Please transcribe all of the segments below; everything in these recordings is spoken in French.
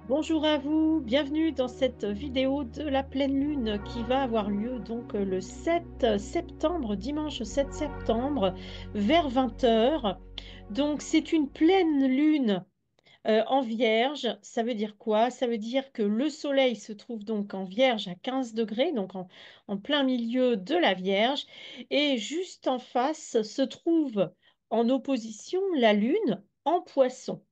Bonjour à vous, bienvenue dans cette vidéo de la pleine lune qui va avoir lieu donc le 7 septembre, dimanche 7 septembre, vers 20 heures. Donc c'est une pleine lune en Vierge. Ça veut dire quoi? Ça veut dire que le Soleil se trouve donc en Vierge à 15 degrés, donc en plein milieu de la Vierge, et juste en face se trouve en opposition la Lune en Poisson.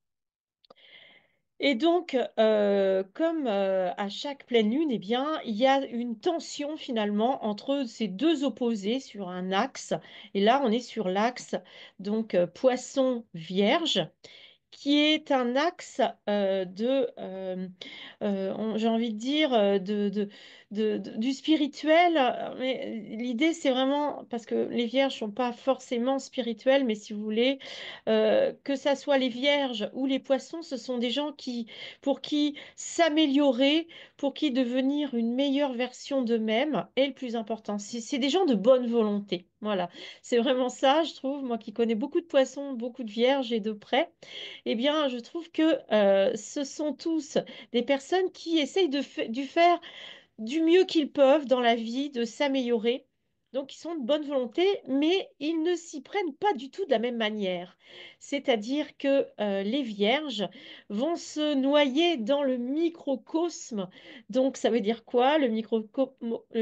Et donc, comme à chaque pleine lune, eh bien, il y a une tension finalement entre ces deux opposés sur un axe. Et là, on est sur l'axe donc Poisson-Vierge, qui est un axe j'ai envie de dire, du spirituel. Mais l'idée, c'est vraiment, parce que les vierges sont pas forcément spirituelles, mais si vous voulez, que ça soit les vierges ou les poissons, ce sont des gens pour qui s'améliorer, pour qui devenir une meilleure version d'eux-mêmes est le plus important. C'est des gens de bonne volonté. Voilà, c'est vraiment ça, je trouve, moi qui connais beaucoup de poissons, beaucoup de vierges et de près. Eh bien, je trouve que ce sont tous des personnes qui essayent de faire du mieux qu'ils peuvent dans la vie, de s'améliorer. Donc, ils sont de bonne volonté, mais ils ne s'y prennent pas du tout de la même manière. C'est-à-dire que les vierges vont se noyer dans le microcosme. Donc, ça veut dire quoi? Le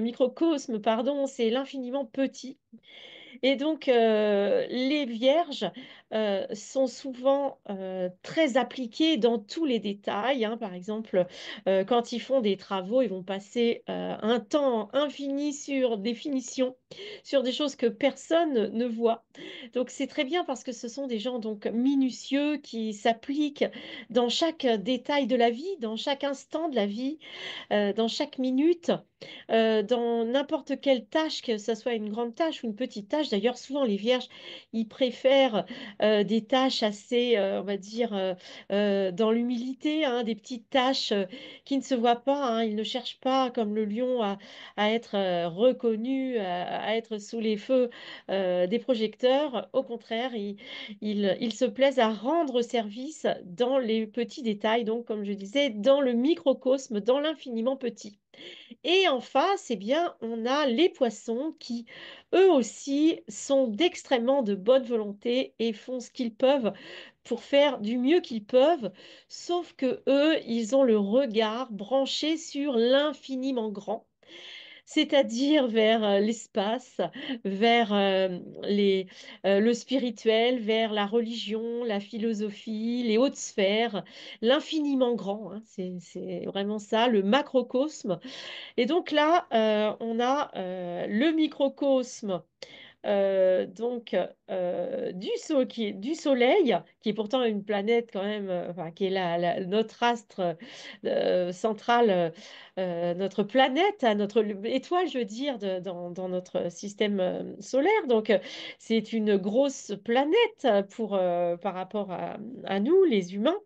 microcosme, pardon, c'est l'infiniment petit. Et donc, les vierges sont souvent très appliquées dans tous les détails, hein. Par exemple, quand ils font des travaux, ils vont passer un temps infini sur des finitions, sur des choses que personne ne voit. Donc, c'est très bien parce que ce sont des gens donc minutieux qui s'appliquent dans chaque détail de la vie, dans chaque instant de la vie, dans chaque minute, dans n'importe quelle tâche, que ce soit une grande tâche ou une petite tâche. D'ailleurs, souvent les vierges, ils préfèrent des tâches assez, on va dire, dans l'humilité, hein, des petites tâches qui ne se voient pas, hein. Ils ne cherchent pas, comme le lion, à être reconnu, à être sous les feux des projecteurs. Au contraire, ils se plaisent à rendre service dans les petits détails, donc comme je disais, dans le microcosme, dans l'infiniment petit. Et en face, eh bien, on a les poissons qui, eux aussi, sont d'extrêmement de bonne volonté et font ce qu'ils peuvent pour faire du mieux qu'ils peuvent, sauf que eux, ils ont le regard branché sur l'infiniment grand, c'est-à-dire vers l'espace, vers le spirituel, vers la religion, la philosophie, les hautes sphères, l'infiniment grand, hein. C'est vraiment ça, le macrocosme. Et donc là, on a le microcosme du Soleil, qui est pourtant une planète quand même, enfin, qui est notre astre central, notre planète, hein, notre étoile, je veux dire, dans notre système solaire. Donc, c'est une grosse planète par rapport à nous, les humains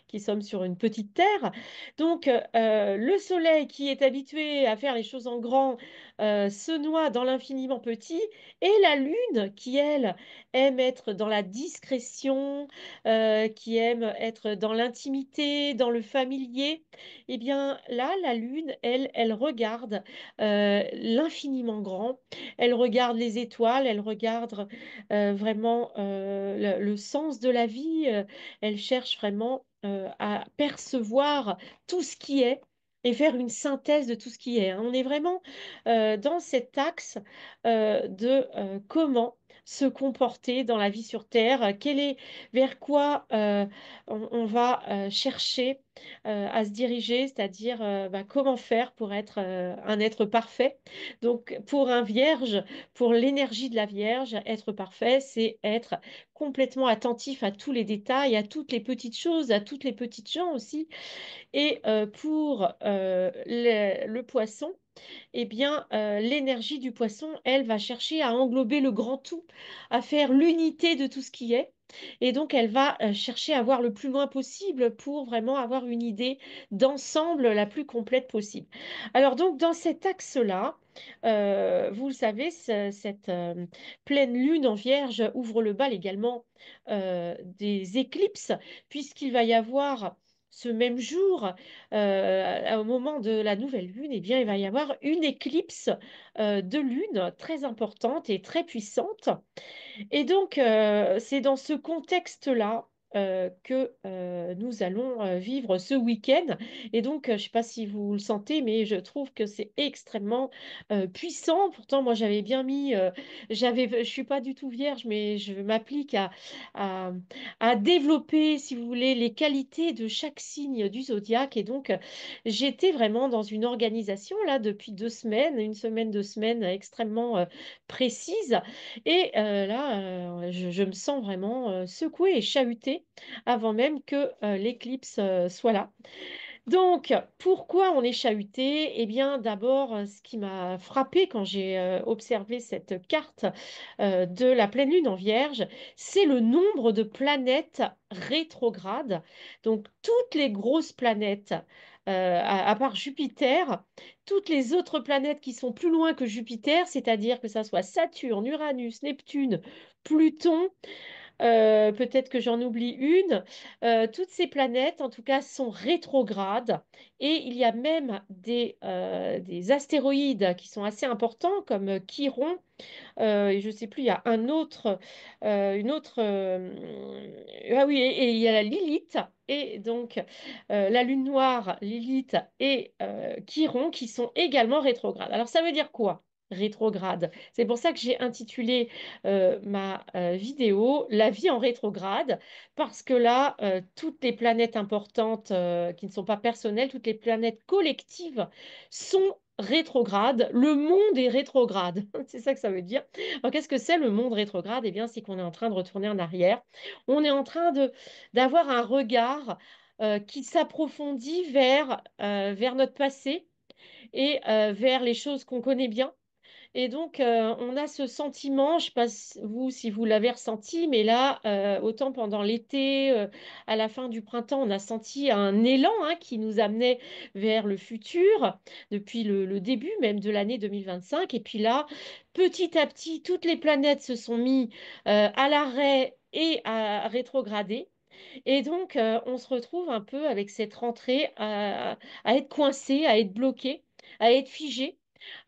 qui sommes sur une petite terre. Donc, le Soleil qui est habitué à faire les choses en grand se noie dans l'infiniment petit, et la Lune qui, elle, aime être dans la discrétion, qui aime être dans l'intimité, dans le familier. Eh bien, là, la Lune, elle regarde l'infiniment grand, elle regarde les étoiles, elle regarde vraiment le sens de la vie, elle cherche vraiment à percevoir tout ce qui est et faire une synthèse de tout ce qui est, hein. On est vraiment dans cet axe de comment se comporter dans la vie sur Terre, vers quoi on va chercher à se diriger, c'est-à-dire comment faire pour être un être parfait. Donc, pour un vierge, pour l'énergie de la Vierge, être parfait, c'est être complètement attentif à tous les détails, à toutes les petites choses, à toutes les petites gens aussi. Et pour le poisson, eh bien, l'énergie du poisson, elle, va chercher à englober le grand tout, à faire l'unité de tout ce qui est. Et donc, elle va chercher à voir le plus loin possible pour vraiment avoir une idée d'ensemble la plus complète possible. Alors, donc, dans cet axe-là, vous le savez, cette pleine lune en Vierge ouvre le bal également des éclipses, puisqu'il va y avoir ce même jour, au moment de la nouvelle lune, eh bien, il va y avoir une éclipse de lune très importante et très puissante. Et donc, c'est dans ce contexte-là que nous allons vivre ce week-end. Et donc, je ne sais pas si vous le sentez, mais je trouve que c'est extrêmement puissant. Pourtant, moi, j'avais bien mis, je suis pas du tout vierge, mais je m'applique à, à développer, si vous voulez, les qualités de chaque signe du zodiaque. Et donc, j'étais vraiment dans une organisation là depuis 2 semaines, une semaine, 2 semaines extrêmement précise. Et là, je me sens vraiment secouée et chahutée avant même que l'éclipse soit là. Donc, pourquoi on est chahuté? Eh bien, d'abord, ce qui m'a frappé quand j'ai observé cette carte de la pleine lune en Vierge, c'est le nombre de planètes rétrogrades. Donc, toutes les grosses planètes, à part Jupiter, toutes les autres planètes qui sont plus loin que Jupiter, c'est-à-dire que ça soit Saturne, Uranus, Neptune, Pluton, peut-être que j'en oublie une. Toutes ces planètes, en tout cas, sont rétrogrades. Et il y a même des astéroïdes qui sont assez importants, comme Chiron, et je sais plus, il y a une autre. Ah oui, et il y a la Lilith, et donc la Lune noire, Lilith et Chiron, qui sont également rétrogrades. Alors ça veut dire quoi? Rétrograde. C'est pour ça que j'ai intitulé ma vidéo La vie en rétrograde, parce que là, toutes les planètes importantes qui ne sont pas personnelles, toutes les planètes collectives sont rétrogrades. Le monde est rétrograde. C'est ça que ça veut dire. Alors, qu'est-ce que c'est le monde rétrograde? Eh bien, c'est qu'on est en train de retourner en arrière. On est en train d'avoir un regard qui s'approfondit vers notre passé et vers les choses qu'on connaît bien. Et donc, on a ce sentiment, je ne sais pas vous si vous l'avez ressenti, mais là, autant pendant l'été, à la fin du printemps, on a senti un élan hein, qui nous amenait vers le futur, depuis le début même de l'année 2025. Et puis là, petit à petit, toutes les planètes se sont mis à l'arrêt et à rétrograder. Et donc, on se retrouve un peu avec cette rentrée à être coincé, à être bloqué, à être figé.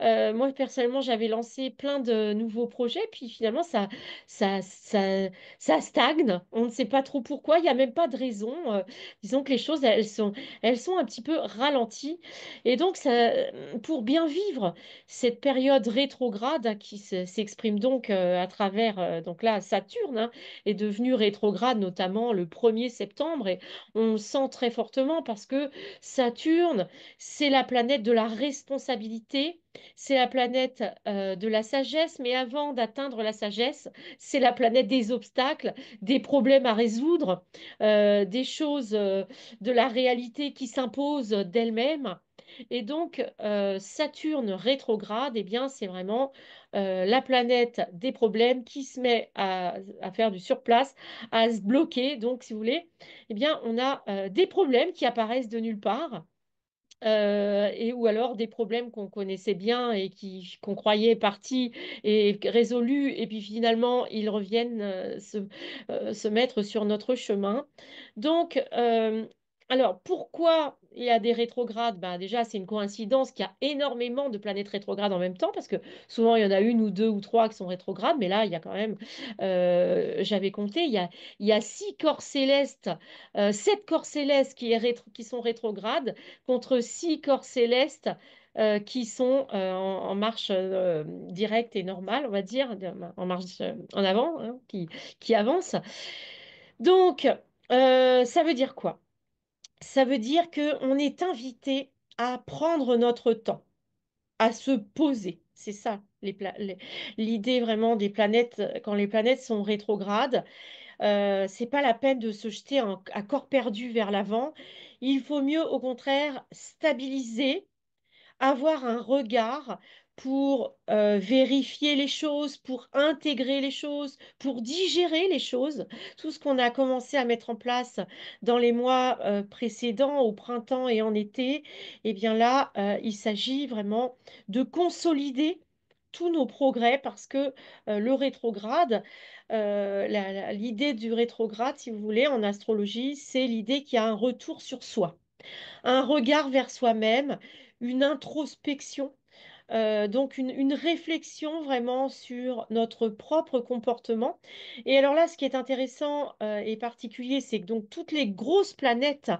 Moi, personnellement, j'avais lancé plein de nouveaux projets, puis finalement, ça, ça, ça stagne. On ne sait pas trop pourquoi. Il n'y a même pas de raison. Disons que les choses, elles sont un petit peu ralenties. Et donc, pour bien vivre cette période rétrograde hein, qui s'exprime donc à travers, donc là, Saturne hein, est devenu rétrograde, notamment le 1er septembre. Et on le sent très fortement parce que Saturne, c'est la planète de la responsabilité, c'est la planète de la sagesse, mais avant d'atteindre la sagesse, c'est la planète des obstacles, des problèmes à résoudre, des choses de la réalité qui s'imposent d'elles-mêmes. Et donc, Saturne rétrograde, eh bien, c'est vraiment la planète des problèmes qui se met à faire du surplace, à se bloquer. Donc, si vous voulez, eh bien, on a des problèmes qui apparaissent de nulle part et ou alors des problèmes qu'on connaissait bien et qu'on croyait partis et résolus, et puis finalement ils reviennent se mettre sur notre chemin. Donc, alors pourquoi il y a des rétrogrades? Ben, déjà, c'est une coïncidence qu'il y a énormément de planètes rétrogrades en même temps, parce que souvent il y en a une ou deux ou trois qui sont rétrogrades, mais là, il y a quand même, j'avais compté, il y a 6 corps célestes, 7 corps célestes qui sont rétrogrades contre 6 corps célestes qui sont en marche directe et normale, on va dire, en marche en avant, hein, qui avancent. Donc, ça veut dire quoi? Ça veut dire qu'on est invité à prendre notre temps, à se poser. C'est ça, l'idée vraiment des planètes, quand les planètes sont rétrogrades, c'est pas la peine de se jeter à corps perdu vers l'avant. Il faut mieux, au contraire, stabiliser, avoir un regard pour vérifier les choses, pour intégrer les choses, pour digérer les choses. Tout ce qu'on a commencé à mettre en place dans les mois précédents, au printemps et en été, eh bien là, il s'agit vraiment de consolider tous nos progrès parce que le rétrograde, l'idée du rétrograde, si vous voulez, en astrologie, c'est l'idée qu'il y a un retour sur soi, un regard vers soi-même, une introspection, donc une réflexion vraiment sur notre propre comportement. Et alors là, ce qui est intéressant et particulier, c'est que donc toutes les grosses planètes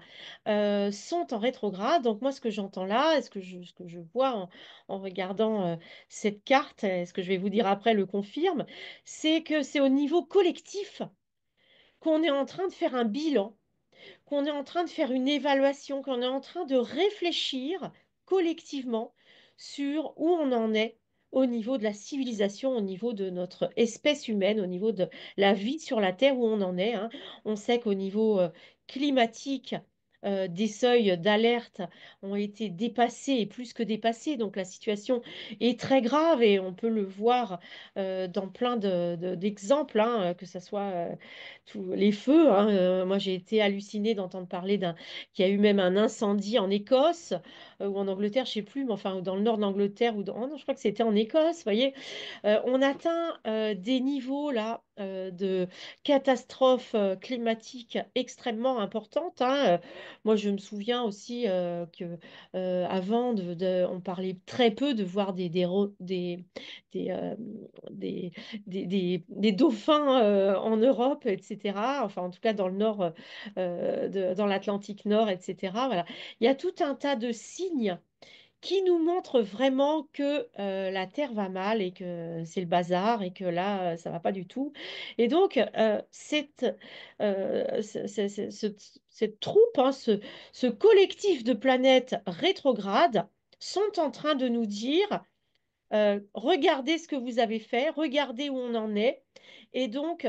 sont en rétrograde. Donc moi, ce que j'entends là, et ce que je vois en regardant cette carte, et ce que je vais vous dire après le confirme, c'est que c'est au niveau collectif qu'on est en train de faire un bilan, qu'on est en train de faire une évaluation, qu'on est en train de réfléchir collectivement sur où on en est au niveau de la civilisation, au niveau de notre espèce humaine, au niveau de la vie sur la Terre, où on en est, hein. On sait qu'au niveau climatique, des seuils d'alerte ont été dépassés et plus que dépassés. Donc la situation est très grave et on peut le voir dans plein d'exemples, hein, que ce soit tous les feux, hein. Moi, j'ai été hallucinée d'entendre parler qu'il y a eu même un incendie en Écosse ou en Angleterre, je sais plus, mais enfin dans le nord de l'Angleterre ou oh non, je crois que c'était en Écosse. Vous voyez, on atteint des niveaux là de catastrophes climatiques extrêmement importantes, hein. Moi, je me souviens aussi que avant, on parlait très peu de voir des, euh, des, des dauphins en Europe, etc. Enfin, en tout cas, dans le nord, dans l'Atlantique Nord, etc. Voilà. Il y a tout un tas de signes qui nous montrent vraiment que la Terre va mal et que c'est le bazar et que là, ça va pas du tout. Et donc, cette troupe, hein, ce collectif de planètes rétrogrades sont en train de nous dire regardez ce que vous avez fait, regardez où on en est, et donc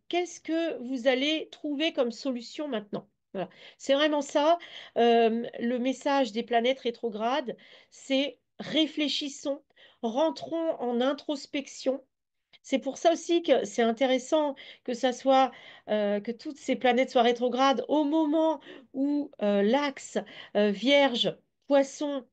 qu'est-ce que vous allez trouver comme solution maintenant? Voilà. C'est vraiment ça, le message des planètes rétrogrades, c'est réfléchissons, rentrons en introspection. C'est pour ça aussi que c'est intéressant que ça soit que toutes ces planètes soient rétrogrades au moment où l'axe Vierge Poisson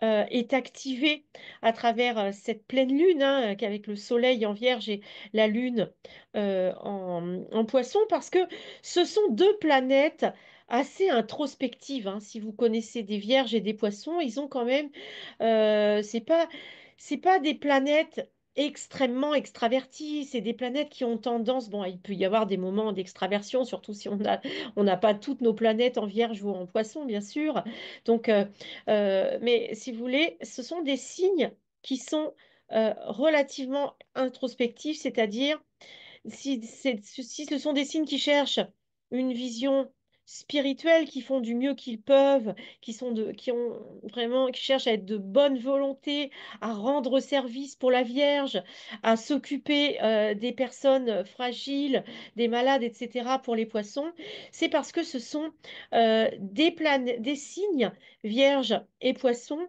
est activé à travers cette pleine lune, hein, qu'avec le Soleil en Vierge et la Lune en Poisson, parce que ce sont deux planètes assez introspectives, hein. Si vous connaissez des Vierges et des Poissons, ils ont quand même c'est pas des planètes extrêmement extraverties, c'est des planètes qui ont tendance, bon, il peut y avoir des moments d'extraversion, surtout si on n'a pas toutes nos planètes en Vierge ou en Poisson, bien sûr. Donc, mais si vous voulez, ce sont des signes qui sont relativement introspectifs, c'est-à-dire si ce sont des signes qui cherchent une vision spirituelle, qui font du mieux qu'ils peuvent, qui ont vraiment, qui cherchent à être de bonne volonté, à rendre service pour la Vierge, à s'occuper des personnes fragiles, des malades, etc. pour les poissons, c'est parce que ce sont des signes, Vierge et Poissons,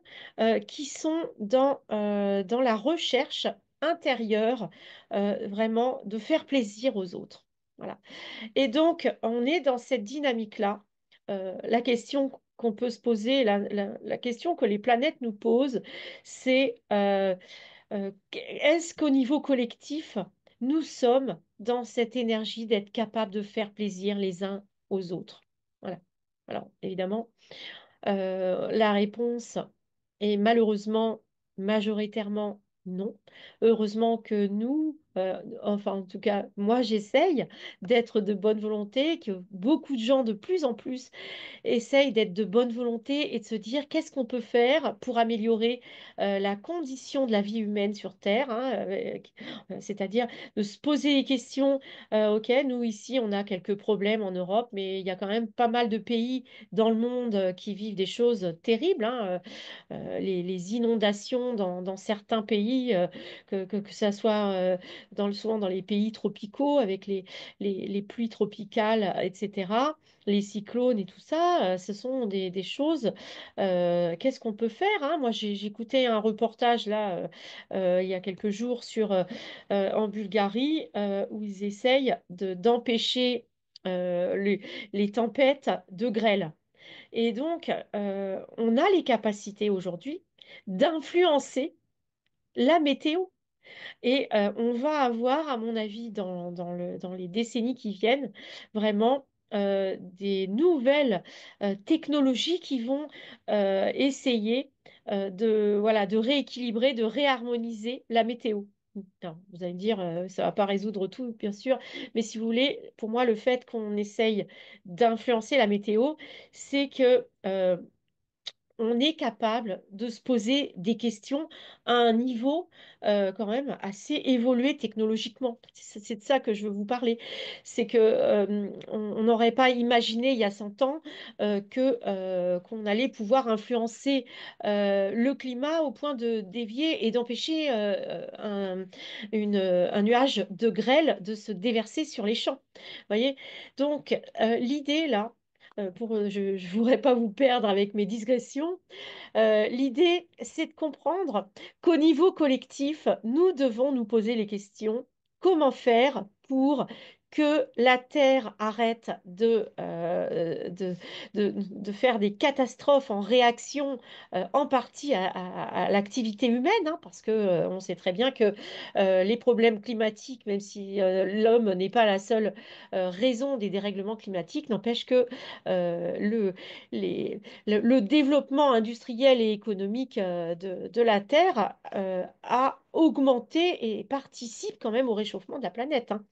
qui sont dans la recherche intérieure vraiment de faire plaisir aux autres. Voilà. Et donc, on est dans cette dynamique-là. La question qu'on peut se poser, la question que les planètes nous posent, c'est est-ce qu'au niveau collectif, nous sommes dans cette énergie d'être capables de faire plaisir les uns aux autres? Voilà. Alors, évidemment, la réponse est malheureusement majoritairement non. Heureusement que nous, enfin en tout cas moi j'essaye d'être de bonne volonté, que beaucoup de gens de plus en plus essaye d'être de bonne volonté et de se dire qu'est-ce qu'on peut faire pour améliorer la condition de la vie humaine sur Terre, hein, c'est-à-dire de se poser les questions, ok, nous ici on a quelques problèmes en Europe, mais il y a quand même pas mal de pays dans le monde qui vivent des choses terribles, hein, les inondations dans certains pays, que ça soit souvent dans les pays tropicaux avec les pluies tropicales, etc., les cyclones et tout ça, ce sont des choses. Qu'est-ce qu'on peut faire, hein? Moi, j'écoutais un reportage là il y a quelques jours en Bulgarie où ils essayent d'empêcher les tempêtes de grêle. Et donc, on a les capacités aujourd'hui d'influencer la météo. Et on va avoir, à mon avis, dans les décennies qui viennent, vraiment des nouvelles technologies qui vont essayer voilà, de rééquilibrer, de réharmoniser la météo. Alors, vous allez me dire, ça ne va pas résoudre tout, bien sûr, mais si vous voulez, pour moi, le fait qu'on essaye d'influencer la météo, c'est que on est capable de se poser des questions à un niveau quand même assez évolué technologiquement. C'est de ça que je veux vous parler. C'est que on n'aurait pas imaginé il y a 100 ans qu'on allait pouvoir influencer le climat au point de dévier et d'empêcher un nuage de grêle de se déverser sur les champs. Voyez? Donc l'idée là, je ne voudrais pas vous perdre avec mes digressions. L'idée, c'est de comprendre qu'au niveau collectif, nous devons nous poser les questions, comment faire pour que la Terre arrête de faire des catastrophes en réaction en partie à l'activité humaine, hein, parce que, on sait très bien que les problèmes climatiques, même si l'homme n'est pas la seule raison des dérèglements climatiques, n'empêche que les, le développement industriel et économique de la Terre a augmenté et participe quand même au réchauffement de la planète, hein,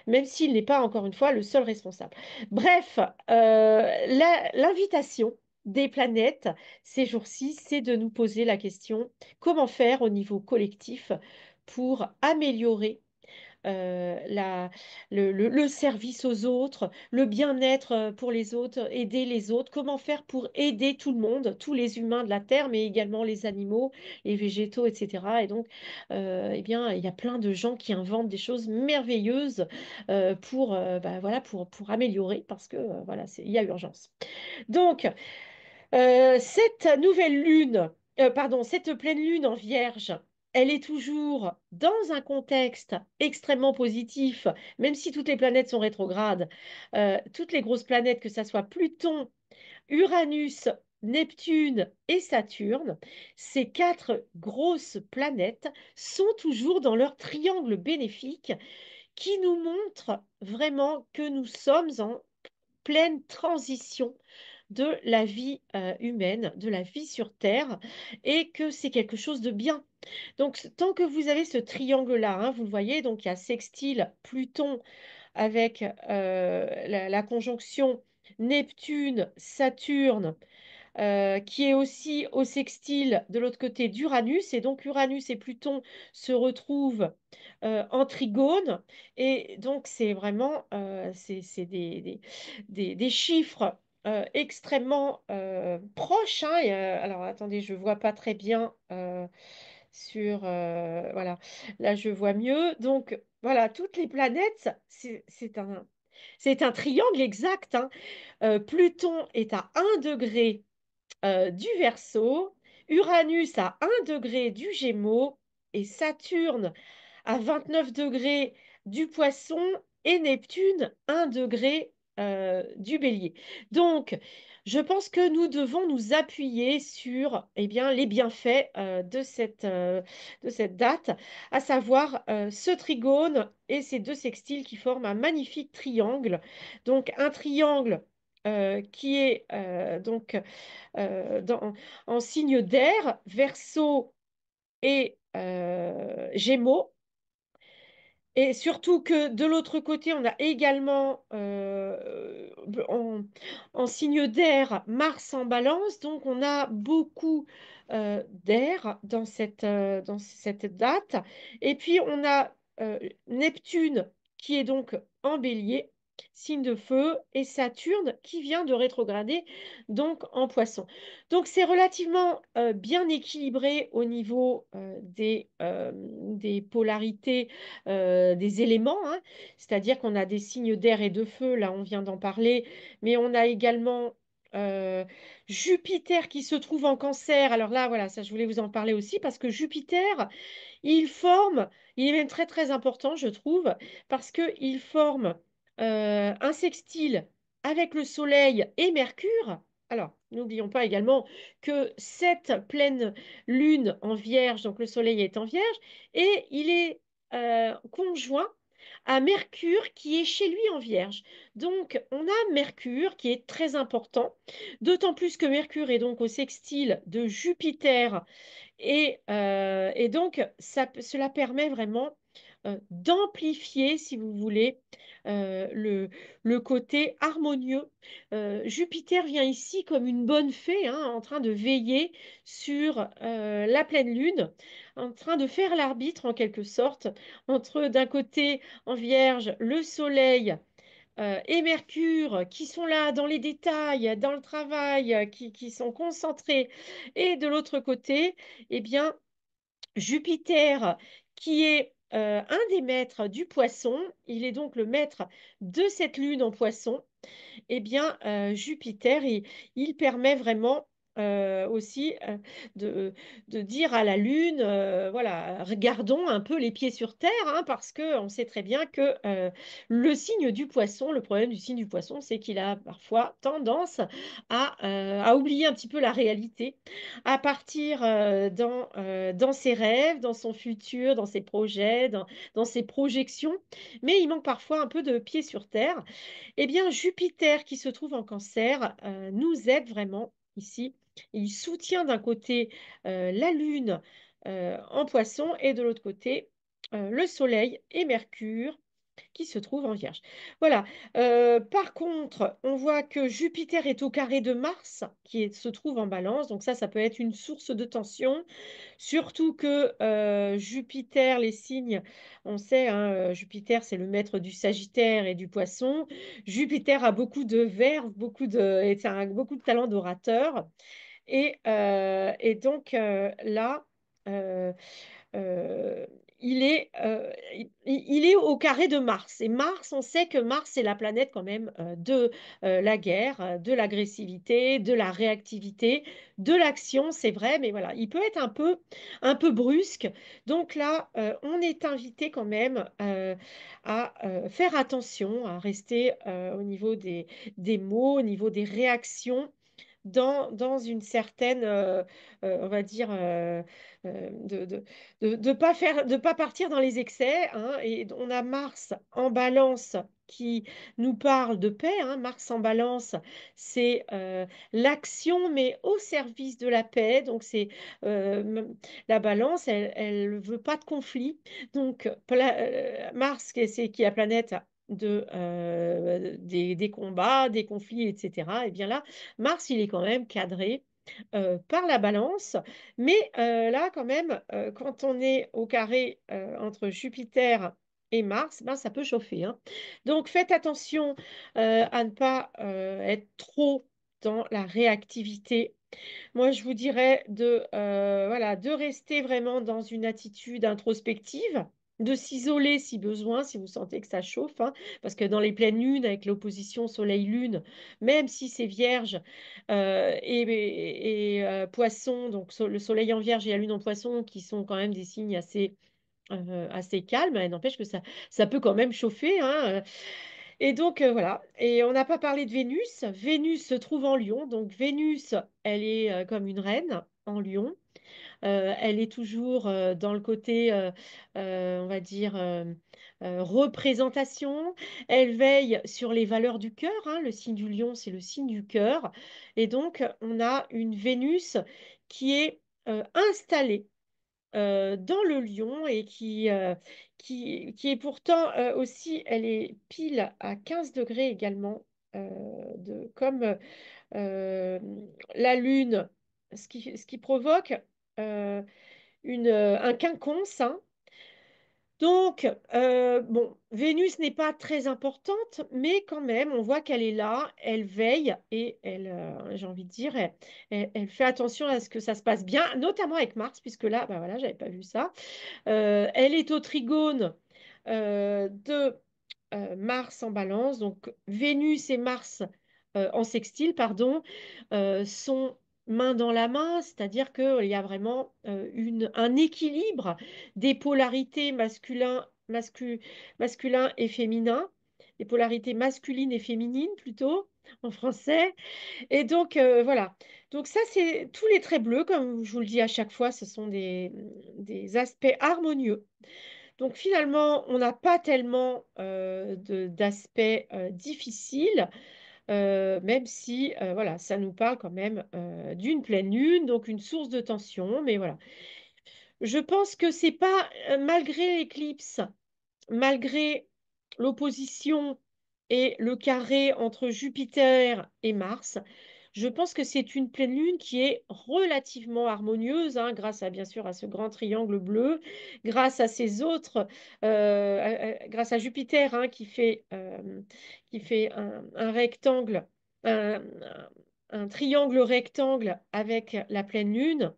même s'il n'est pas, encore une fois, le seul responsable. Bref, l'invitation des planètes ces jours-ci, c'est de nous poser la question, comment faire au niveau collectif pour améliorer le service aux autres, le bien-être pour les autres, aider les autres, comment faire pour aider tout le monde, tous les humains de la Terre, mais également les animaux, les végétaux, etc. Et donc, eh bien, il y a plein de gens qui inventent des choses merveilleuses bah, voilà, pour améliorer, parce que voilà, il y a urgence. Donc, cette nouvelle lune, pardon, cette pleine lune en Vierge, elle est toujours dans un contexte extrêmement positif, même si toutes les planètes sont rétrogrades. Toutes les grosses planètes, que ce soit Pluton, Uranus, Neptune et Saturne, ces quatre grosses planètes sont toujours dans leur triangle bénéfique qui nous montre vraiment que nous sommes en pleine transition de la vie humaine, de la vie sur Terre, et que c'est quelque chose de bien. Donc, tant que vous avez ce triangle-là, hein, vous le voyez, donc il y a sextile Pluton avec la conjonction Neptune, Saturne, qui est aussi au sextile de l'autre côté d'Uranus. Et donc Uranus et Pluton se retrouvent en trigone. Et donc c'est vraiment c'est des chiffres extrêmement proches, hein. Alors attendez, je ne vois pas très bien voilà, là je vois mieux. Donc voilà, toutes les planètes, c'est un triangle exact, hein. Pluton est à 1 degré du Verseau, Uranus à 1 degré du Gémeaux et Saturne à 29 degrés du Poisson et Neptune 1 degré du Bélier. Donc, je pense que nous devons nous appuyer sur eh bien, les bienfaits de cette date, à savoir ce trigone et ces deux sextiles qui forment un magnifique triangle. Donc, un triangle qui est donc en signe d'air, Verseau et Gémeaux. Et surtout que de l'autre côté, on a également en signe d'air Mars en balance. Donc, on a beaucoup d'air dans cette date. Et puis, on a Neptune qui est donc en bélier, signe de feu, et Saturne qui vient de rétrograder, donc en poisson. Donc, c'est relativement bien équilibré au niveau des polarités des éléments, hein. C'est-à-dire qu'on a des signes d'air et de feu, là on vient d'en parler, mais on a également euh, Jupiter qui se trouve en Cancer. Alors là, voilà, ça je voulais vous en parler aussi parce que Jupiter, il est même très très important, je trouve, parce qu'il forme un sextile avec le Soleil et Mercure. Alors, N'oublions pas également que cette pleine lune en Vierge, donc le Soleil est en Vierge, et il est conjoint à Mercure qui est chez lui en Vierge. Donc on a Mercure qui est très important, d'autant plus que Mercure est donc au sextile de Jupiter et donc, cela permet vraiment d'amplifier, si vous voulez, le côté harmonieux. Jupiter vient ici comme une bonne fée, hein, en train de veiller sur la pleine lune, en train de faire l'arbitre en quelque sorte entre d'un côté en Vierge le Soleil et Mercure qui sont là dans les détails, dans le travail, qui sont concentrés, et de l'autre côté, eh bien, Jupiter, qui est un des maîtres du poisson, il est donc le maître de cette lune en poisson, eh bien, Jupiter, il permet vraiment aussi de dire à la Lune, voilà, regardons un peu les pieds sur terre, hein, parce qu'on sait très bien que le signe du poisson, le problème du signe du poisson, c'est qu'il a parfois tendance à oublier un petit peu la réalité, à partir dans ses rêves, dans son futur, dans ses projets, dans ses projections, mais il manque parfois un peu de pieds sur terre. Eh bien, Jupiter, qui se trouve en Cancer, nous aide vraiment ici. Il soutient d'un côté la Lune en Poisson et de l'autre côté le Soleil et Mercure qui se trouvent en Vierge. Voilà. Par contre, on voit que Jupiter est au carré de Mars se trouve en Balance. Donc ça peut être une source de tension. Surtout que Jupiter, les signes, on sait, hein, Jupiter, c'est le maître du Sagittaire et du Poisson. Jupiter a beaucoup de verve, beaucoup de talent d'orateur. Et donc là, euh, euh, il est au carré de Mars. Et Mars, on sait que Mars, c'est la planète quand même de la guerre, de l'agressivité, de la réactivité, de l'action, c'est vrai, mais voilà, il peut être un peu brusque. Donc là, on est invité quand même à faire attention, à rester au niveau des mots, au niveau des réactions dans une certaine, on va dire, de pas partir dans les excès, hein. Et on a Mars en Balance qui nous parle de paix, hein. Mars en Balance, c'est l'action, mais au service de la paix. Donc c'est la Balance, elle veut pas de conflit. Donc Mars, qui est la planète des combats, des conflits, etc. Et bien là, Mars, il est quand même cadré par la balance, mais là, quand même, quand on est au carré entre Jupiter et Mars, ben, ça peut chauffer, hein. Donc faites attention à ne pas être trop dans la réactivité. Moi, je vous dirais voilà, de rester vraiment dans une attitude introspective, de s'isoler si besoin, si vous sentez que ça chauffe, hein, parce que dans les pleines lunes, avec l'opposition Soleil-Lune, même si c'est Vierge Poisson, donc le Soleil en Vierge et la Lune en Poisson, qui sont quand même des signes assez calmes, il n'empêche que ça peut quand même chauffer, hein. Et donc, voilà. Et on n'a pas parlé de Vénus. Vénus se trouve en Lion. Donc, Vénus, elle est comme une reine en Lion. Elle est toujours dans le côté, on va dire, représentation. Elle veille sur les valeurs du cœur, hein. Le signe du Lion, c'est le signe du cœur. Et donc, on a une Vénus qui est installée dans le Lion et qui est pourtant aussi, elle est pile à 15 degrés également, comme euh, la Lune, ce qui provoque euh, un quinconce, hein. Donc, bon, Vénus n'est pas très importante, mais quand même, on voit qu'elle est là, elle veille et j'ai envie de dire, elle fait attention à ce que ça se passe bien, notamment avec Mars, puisque là, bah voilà, j'avais pas vu ça. Elle est au trigone de Mars en Balance, donc Vénus et Mars en sextile, pardon, sont main dans la main, c'est-à-dire qu'il y a vraiment un équilibre des polarités masculin et féminin. les polarités masculines et féminines plutôt en français. Et donc, voilà. Donc ça, c'est tous les traits bleus, comme je vous le dis à chaque fois, ce sont des aspects harmonieux. Donc finalement, on n'a pas tellement d'aspects difficiles, même si voilà, ça nous parle quand même d'une pleine lune, donc une source de tension. Mais voilà, je pense que c'est pas, malgré l'éclipse, malgré l'opposition et le carré entre Jupiter et Mars, je pense que c'est une pleine lune qui est relativement harmonieuse, hein, grâce à bien sûr à ce grand triangle bleu, grâce à ces autres, grâce à Jupiter, hein, qui fait un rectangle, un, un triangle rectangle avec la pleine lune,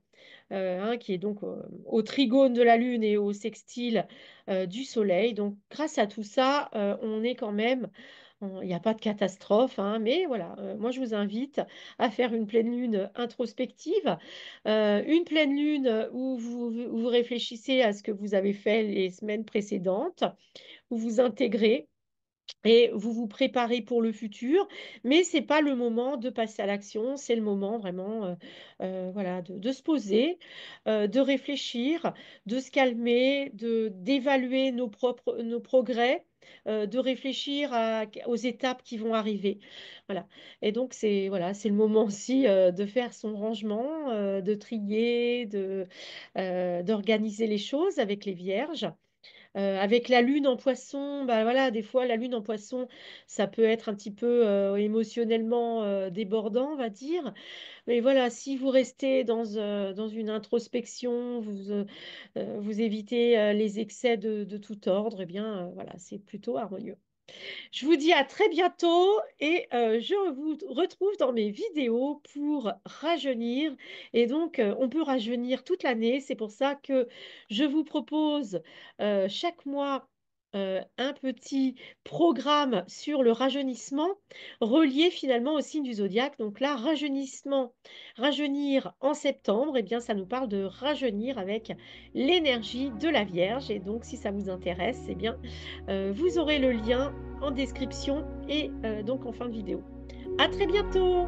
hein, qui est donc au trigone de la Lune et au sextile du Soleil. Donc, grâce à tout ça, on est quand même, il n'y a pas de catastrophe, hein, mais voilà, moi je vous invite à faire une pleine lune introspective, une pleine lune où vous réfléchissez à ce que vous avez fait les semaines précédentes, où vous intégrez et vous vous préparez pour le futur, mais c'est pas le moment de passer à l'action, c'est le moment vraiment voilà, de se poser, de réfléchir, de se calmer, d'évaluer nos progrès, de réfléchir aux étapes qui vont arriver. Voilà. Et donc c'est voilà, c'est le moment aussi de faire son rangement, de trier, d'organiser les choses avec les vierges. Avec la lune en poisson, bah voilà, des fois la lune en poisson, ça peut être un petit peu émotionnellement débordant, on va dire. Mais voilà, si vous restez dans une introspection, vous évitez les excès de tout ordre, eh bien voilà, c'est plutôt harmonieux. Je vous dis à très bientôt et je vous retrouve dans mes vidéos pour rajeunir. Et donc, on peut rajeunir toute l'année. C'est pour ça que je vous propose chaque mois un petit programme sur le rajeunissement relié finalement au signe du zodiaque. Donc là, rajeunissement, rajeunir en septembre, eh bien, ça nous parle de rajeunir avec l'énergie de la Vierge. Et donc, si ça vous intéresse, eh bien, vous aurez le lien en description et donc en fin de vidéo. À très bientôt!